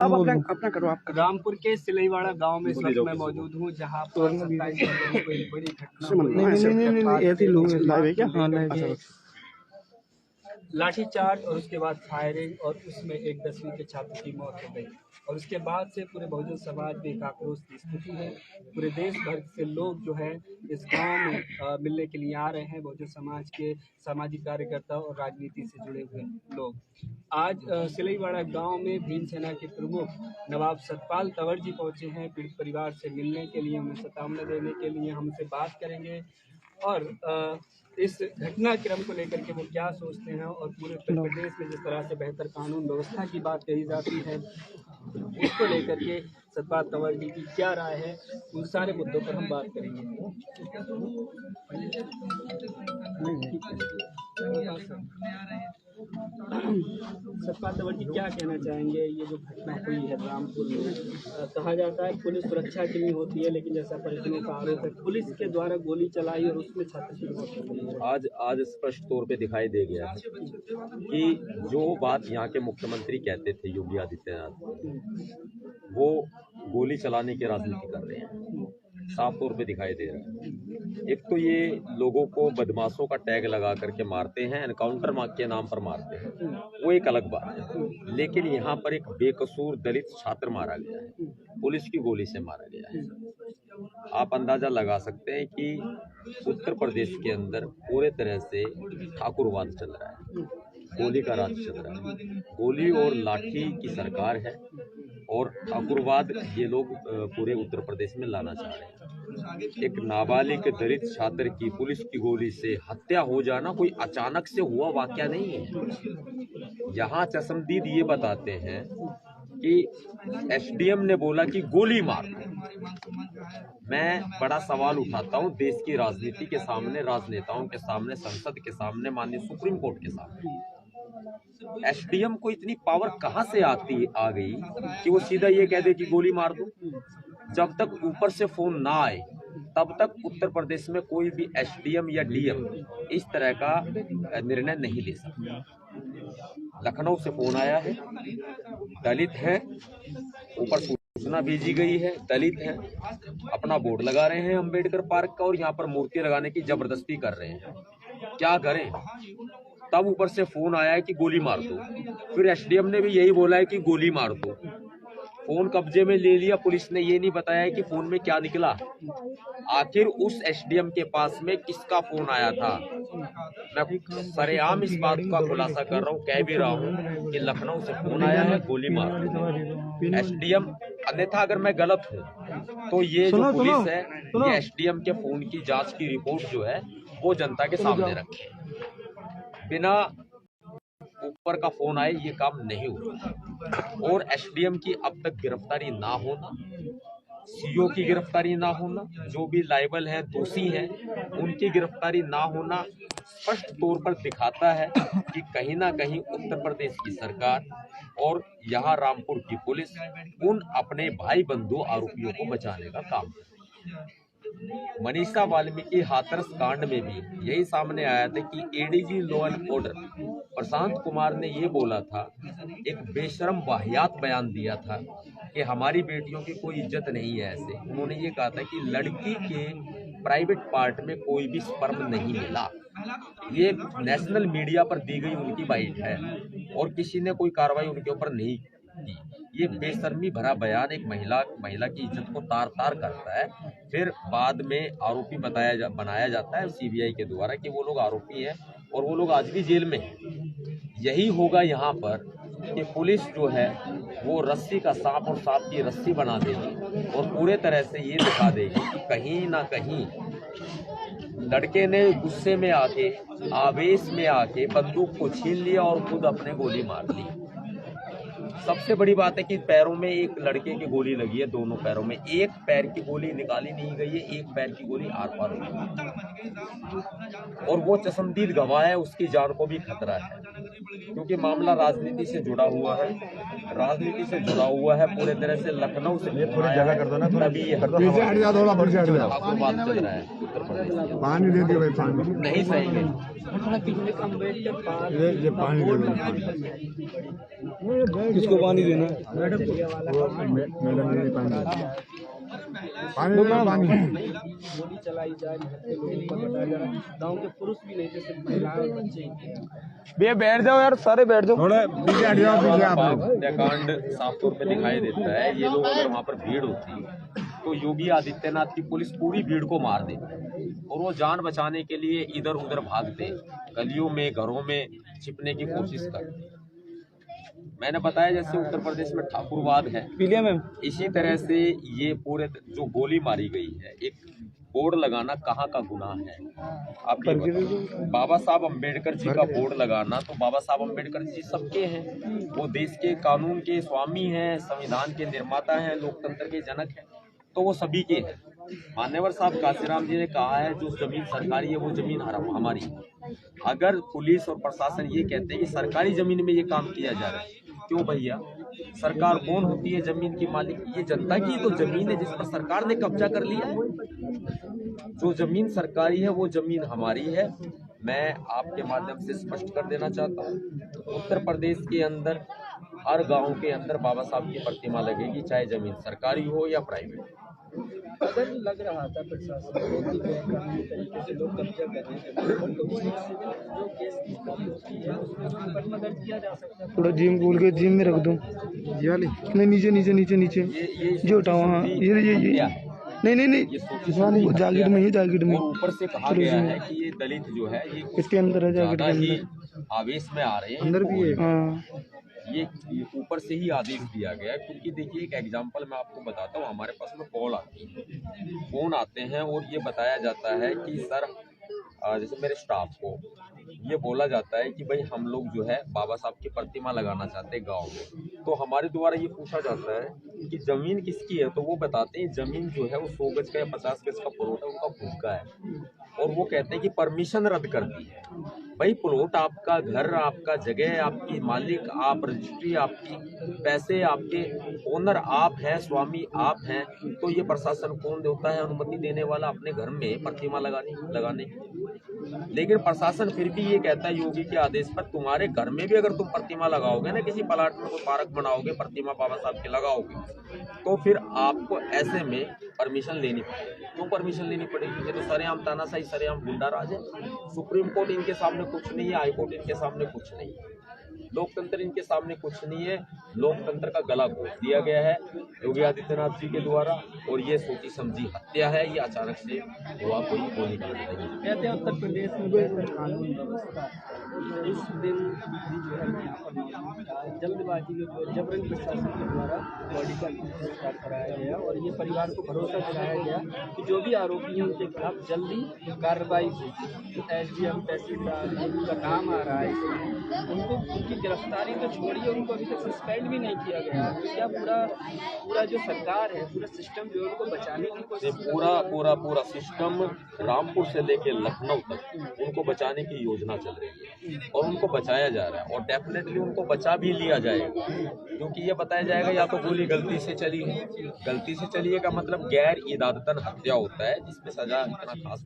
अब अपना करो आप। रामपुर के सिलईवाड़ा गांव में इस वक्त मैं मौजूद हूं, जहां पर 27 फरवरी को एक बड़ी घटना हुई। लाठीचार्ज और उसके बाद फायरिंग और उसमें एक 10वीं के छात्र की मौत हो गई और उसके बाद से पूरे बहुजन समाज में एक आक्रोश की स्थिति है। पूरे देश भर से लोग जो है इस गांव में मिलने के लिए आ रहे हैं। बहुजन समाज के सामाजिक कार्यकर्ता और राजनीति से जुड़े हुए लोग आज सिलईवाड़ा गांव में भीम सेना के प्रमुख नवाब सतपाल तंवर जी पहुंचे हैं पीड़ित परिवार से मिलने के लिए, उन्हें सांत्वना देने के लिए। हमसे बात करेंगे और इस घटनाक्रम को लेकर के वो क्या सोचते हैं और पूरे उत्तर प्रदेश में जिस तरह से बेहतर कानून व्यवस्था की बात कही जाती है उसको लेकर के सतपाल तंवर जी की क्या राय है, उन सारे मुद्दों पर हम बात करेंगे। सतपाल तंवर जी क्या कहना चाहेंगे, ये जो घटना हुई है रामपुर में, कहा जाता है पुलिस सुरक्षा के लिए होती है, लेकिन जैसा परिजनों का आरोप है पुलिस के द्वारा गोली चलाई और उसमें छात्र की मौत हो गई। आज स्पष्ट तौर पे दिखाई दे गया है कि जो बात यहाँ के मुख्यमंत्री कहते थे योगी आदित्यनाथ, वो गोली चलाने की राजनीति कर रहे हैं, साफ तौर पे दिखाई दे रहा है। एक तो ये लोगों को बदमाशों का टैग लगा करके मारते हैं, एनकाउंटर के नाम पर मारते हैं, वो एक अलग बात है। लेकिन यहाँ पर एक बेकसूर दलित छात्र मारा गया है, पुलिस की गोली से मारा गया है। आप अंदाजा लगा सकते हैं कि उत्तर प्रदेश के अंदर पूरे तरह से ठाकुरवाद चल रहा है, गोली का राज चल रहा है, गोली और लाठी की सरकार है और ठाकुरवाद ये लोग पूरे उत्तर प्रदेश में लाना चाह रहे हैं। एक नाबालिग दलित छात्र की पुलिस की गोली से हत्या हो जाना कोई अचानक से हुआ वाकया नहीं है। यहाँ चश्मदीद ये बताते हैं कि एसडीएम ने बोला कि गोली मार दो। मैं बड़ा सवाल उठाता हूँ देश की राजनीति के सामने, राजनेताओं के सामने, संसद के सामने, माननीय सुप्रीम कोर्ट के सामने, एसडीएम को इतनी पावर कहां से आ गई कि वो सीधा ये कह दे कि गोली मार दो। जब तक ऊपर से फोन ना आए तब तक उत्तर प्रदेश में कोई भी एसडीएम या डीएम इस तरह का निर्णय नहीं ले सकता। लखनऊ से फोन आया है, दलित है, ऊपर सूचना भेजी गई है, दलित है, अपना बोर्ड लगा रहे हैं अंबेडकर पार्क का और यहाँ पर मूर्ति लगाने की जबरदस्ती कर रहे हैं। क्या करें? तब ऊपर से फोन आया है कि गोली मार दो। फिर एसडीएम ने भी यही बोला है कि गोली मार दो। फोन कब्जे में ले लिया, पुलिस ने ये नहीं बताया है कि फोन में क्या निकला। आखिर उस एसडीएम के पास में किसका फोन आया था? मैं सरेआम इस बात का खुलासा कर रहा हूँ, कह भी रहा हूँ कि लखनऊ से फोन आया है, गोली मार दो। एसडीएम, अन्यथा अगर मैं गलत हूँ तो ये जो पुलिस है ये एसडीएम के फोन की जांच की रिपोर्ट जो है वो जनता के सामने रखे। बिना ऊपर का फोन आए ये काम नहीं हुआ। और एसडीएम की अब तक गिरफ्तारी ना होना, सीओ की गिरफ्तारी ना होना, जो भी लायबल हैं, दोषी हैं, उनकी गिरफ्तारी ना होना स्पष्ट तौर पर दिखाता है कि कहीं ना कहीं उत्तर प्रदेश की सरकार और यहाँ रामपुर की पुलिस उन अपने भाई बंधु आरोपियों को बचाने का काम कर रही है। मनीषा वाल्मीकि हाथरस कांड में भी यही सामने आया था कि ADG law and order Prashant Kumar ने ये बोला था, एक बेशरम वाहियात बयान दिया था कि हमारी बेटियों की कोई इज्जत नहीं है। ऐसे उन्होंने ये कहा था कि लड़की के प्राइवेट पार्ट में कोई भी स्पर्म नहीं मिला। ये नेशनल मीडिया पर दी गई उनकी बाइट है और किसी ने कोई कार्रवाई उनके ऊपर नहीं की। ये बेशर्मी भरा बयान एक महिला की इज्जत को तार तार करता है। फिर बाद में आरोपी बनाया जाता है सीबीआई के द्वारा कि वो लोग आरोपी हैं और वो लोग आज भी जेल में हैं। यही होगा यहाँ पर कि पुलिस जो है वो रस्सी का सांप और सांप की रस्सी बना देगी और पूरे तरह से ये दिखा देगी कि कहीं ना कहीं लड़के ने गुस्से में आके, आवेश में आके बंदूक को छीन लिया और खुद अपने गोली मार ली। सबसे बड़ी बात है कि पैरों में एक लड़के की गोली लगी है, दोनों पैरों में। एक पैर की गोली निकाली नहीं गई है, एक पैर की गोली आर पार हो गई और वो चश्मदीद गवाह है, उसकी जान को भी खतरा है क्योंकि मामला राजनीति से जुड़ा हुआ है, पूरे तरह से। लखनऊ से थोड़ी जगह कर दो ना, तभी बात चल रहा है उत्तर प्रदेश। पानी दे दियो भाई, पानी नहीं सही है। ये पानी दे दो। इसको पानी देना मैडम नहीं पानी गोली चलाई जाए, लोगों को बताया जा रहा है, गाँव के पुरुष भी नहीं थे, सिर्फ महिलाएं और बच्चे ही थे। भैया बैठ जाओ यार, सारे बैठ जाओ थोड़ा पीछे हट जाओ, पीछे आप लोग। हत्याकांड साफ तौर पे दिखाई देता है। ये लोग अगर वहाँ पर भीड़ होती तो योगी आदित्यनाथ की पुलिस पूरी भीड़ को मार देती और वो जान बचाने के लिए इधर उधर भागते, गलियों में घरों में छिपने की कोशिश करते। मैंने बताया जैसे उत्तर प्रदेश में ठाकुरवाद है, इसी तरह से ये पूरे जो गोली मारी गई है, एक बोर्ड लगाना कहाँ का गुनाह है आप ये बताओ। बाबा साहब अम्बेडकर जी का बोर्ड लगाना, तो बाबा साहब अम्बेडकर जी सबके हैं, वो देश के कानून के स्वामी हैं, संविधान के निर्माता हैं, लोकतंत्र के जनक हैं, तो वो सभी के हैं। मान्यवर साहब काशीराम जी ने कहा है जो जमीन सरकारी है वो जमीन हमारी है। अगर पुलिस और प्रशासन ये कहते हैं कि सरकारी जमीन में ये काम किया जा रहा है, क्यों भैया? सरकार कौन होती है जमीन की मालिक? ये जनता की तो जमीन है जिस पर सरकार ने कब्जा कर लिया। जो जमीन सरकारी है वो जमीन हमारी है। मैं आपके माध्यम से स्पष्ट कर देना चाहता हूँ, उत्तर प्रदेश के अंदर हर गांव के अंदर बाबा साहब की प्रतिमा लगेगी, चाहे जमीन सरकारी हो या प्राइवेट। अगर लग रहा था प्रशासन को कि बेकानूनी तरीके से लोग कब्जा कर रहे हैं, तो वो जो केस की कॉपी होती है उसमें मुकदमा दर्ज किया जा सकता है। थोड़ा जिम खोल के जिम में रख दो, ये वाली नहीं, नीचे नीचे नीचे नीचे जो उठाओ। हाँ ये नहीं, वो जैकेट में ही, जैकेट में ऊपर से कहा गया है कि ये दलित जो है ये इसके अंदर है, जैकेट के अंदर आवेश में आ रहे हैं, अंदर भी है। हाँ ये ऊपर से ही आदेश दिया गया है। क्योंकि देखिए एक एग्जांपल मैं आपको बताता हूँ, हमारे पास में कॉल आती है, फोन आते हैं और ये बताया जाता है कि सर जैसे मेरे स्टाफ को ये बोला जाता है कि भाई हम लोग जो है बाबा साहब की प्रतिमा लगाना चाहते हैं गाँव में, तो हमारे द्वारा ये पूछा जाता है कि जमीन किसकी है, तो वो बताते हैं जमीन जो है वो 100 गज का या 50 गज का प्लॉट है, उनका खुद का है, और वो कहते हैं कि परमिशन रद्द कर दी है। भाई प्लॉट आपका, घर आपका, जगह आपकी, मालिक आप, रजिस्ट्री आपकी, पैसे आपके, ओनर आप हैं, स्वामी आप हैं, तो ये प्रशासन कौन देता है अनुमति देने वाला अपने घर में प्रतिमा लगाने की? लेकिन प्रशासन फिर भी ये कहता है योगी के आदेश पर तुम्हारे घर में भी अगर तुम प्रतिमा लगाओगे ना, किसी प्लाट में कोई पार्क बनाओगे, प्रतिमा बाबा साहब की लगाओगे, तो फिर आपको ऐसे में परमिशन लेनी पड़ेगी। क्यों परमिशन लेनी पड़ेगी? ये तो सरेआम तानाशाही, सरेआम गुंडा राज है। सुप्रीम कोर्ट इनके सामने कुछ नहीं है, हाई कोर्ट इनके सामने कुछ नहीं है, लोकतंत्र इनके सामने कुछ नहीं है। लोकतंत्र का गला घोट दिया गया है योगी आदित्यनाथ जी के द्वारा, और ये सोची समझी हत्या है, ये अचानक से हुआ कोई गोली कांड नहीं। कहते हैं उत्तर प्रदेश में बेहतर कानून व्यवस्था, इस दिन जो है यहाँ पर मौजूद था, जल्दबाजी में जबरन प्रशासन के द्वारा बॉडी का गिरफ्तार कराया गया और ये परिवार को भरोसा दिलाया गया कि जो भी आरोपी हैं उनके खिलाफ जल्दी कार्रवाई होगी। SDM तहसीलदार का नाम आ रहा है इसमें, उनको उनकी गिरफ्तारी तो छोड़िए, उनको अभी तक सस्पेंड भी नहीं किया गया। तो क्या पूरा जो सरकार है, पूरा सिस्टम जो है उनको बचाने की कोशिश, पूरा सिस्टम रामपुर से लेके लखनऊ तक उनको बचाने की योजना चल रही है और उनको बचाया जा रहा है, और डेफिनेटली उनको बचा भी लिया जाएगा। क्योंकि ये बताया जाएगा या तो गोली गलती से चली है, गलती से चलिए का मतलब गैर इरादतन हत्या होता है जिसमें सजा इतना खास